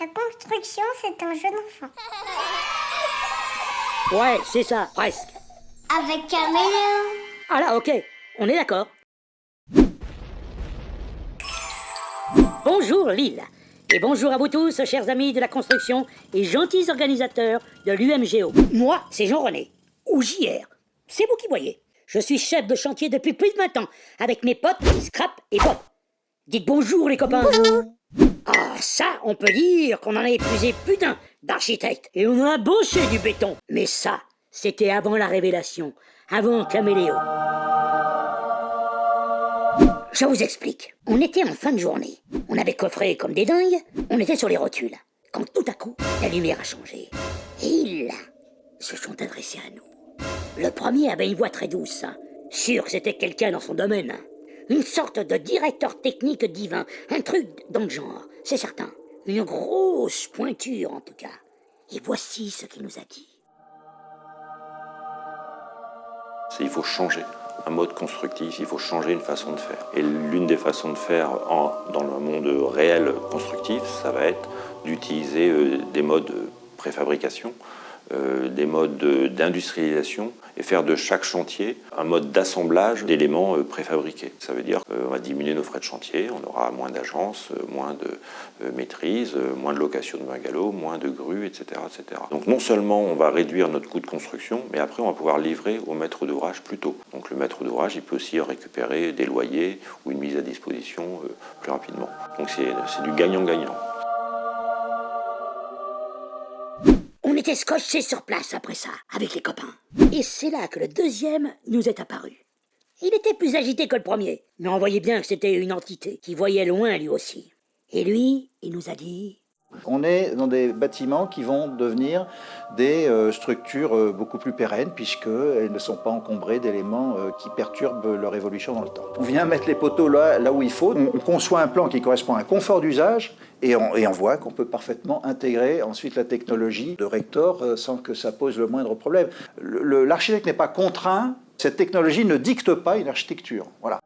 La construction, c'est un jeu d'enfant. Ouais, c'est ça, presque. Avec Caméléon. Ah là, ok, on est d'accord. Bonjour Lille, et bonjour à vous tous, chers amis de la construction et gentils organisateurs de l'UMGO. Moi, c'est Jean-René, ou JR, c'est vous qui voyez. Je suis chef de chantier depuis plus de 20 ans, avec mes potes Scrap et Bob. Dites bonjour les copains. Bonjour. Ah ça, on peut dire qu'on en a épuisé plus d'un d'architectes, et on a bossé du béton. Mais ça, c'était avant la révélation, avant Caméléon. Je vous explique. On était en fin de journée. On avait coffré comme des dingues. On était sur les rotules. Quand tout à coup, la lumière a changé. Et ils se sont adressés à nous. Le premier avait une voix très douce. Sûr que c'était quelqu'un dans son domaine. Une sorte de directeur technique divin. Un truc dans le genre, c'est certain. Une grosse pointure en tout cas. Et voici ce qu'il nous a dit. Il faut changer un mode constructif, il faut changer une façon de faire. Et l'une des façons de faire dans le monde réel constructif, ça va être d'utiliser des modes préfabrication, des modes d'industrialisation et faire de chaque chantier un mode d'assemblage d'éléments préfabriqués. Ça veut dire qu'on va diminuer nos frais de chantier, on aura moins d'agences, moins de maîtrise, moins de location de bungalows, moins de grues, etc., etc. Donc non seulement on va réduire notre coût de construction, mais après on va pouvoir livrer au maître d'ouvrage plus tôt. Donc le maître d'ouvrage, il peut aussi récupérer des loyers ou une mise à disposition plus rapidement. Donc c'est du gagnant-gagnant. On était scotchés sur place après ça, avec les copains. Et c'est là que le deuxième nous est apparu. Il était plus agité que le premier, mais on voyait bien que c'était une entité qui voyait loin lui aussi. Et lui, il nous a dit... On est dans des bâtiments qui vont devenir des structures beaucoup plus pérennes puisqu'elles ne sont pas encombrées d'éléments qui perturbent leur évolution dans le temps. On vient mettre les poteaux là où il faut, on conçoit un plan qui correspond à un confort d'usage et on voit qu'on peut parfaitement intégrer ensuite la technologie de Rector sans que ça pose le moindre problème. L'architecte n'est pas contraint, cette technologie ne dicte pas une architecture. Voilà.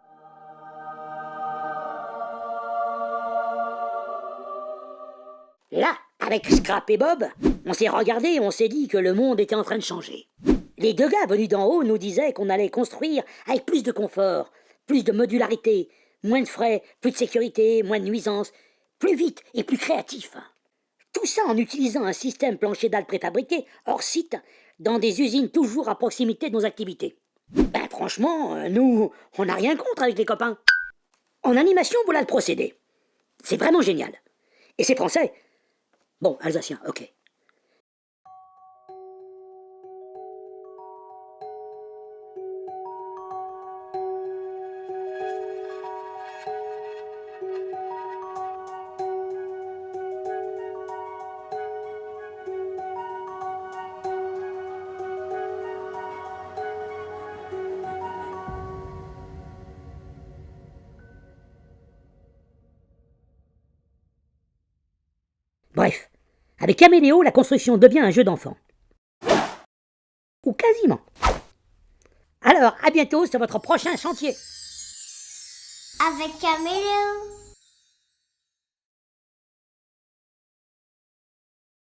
Là, avec Scrap et Bob, on s'est regardé et on s'est dit que le monde était en train de changer. Les deux gars venus d'en haut nous disaient qu'on allait construire avec plus de confort, plus de modularité, moins de frais, plus de sécurité, moins de nuisances, plus vite et plus créatif. Tout ça en utilisant un système plancher dalles préfabriqué, hors site, dans des usines toujours à proximité de nos activités. Ben franchement, nous, on n'a rien contre avec les copains. En animation, voilà le procédé. C'est vraiment génial. Et c'est français. Bon, alsacien, ok. Bref, avec Caméléo, la construction devient un jeu d'enfant. Ou quasiment. Alors, à bientôt sur votre prochain chantier. Avec Caméléon.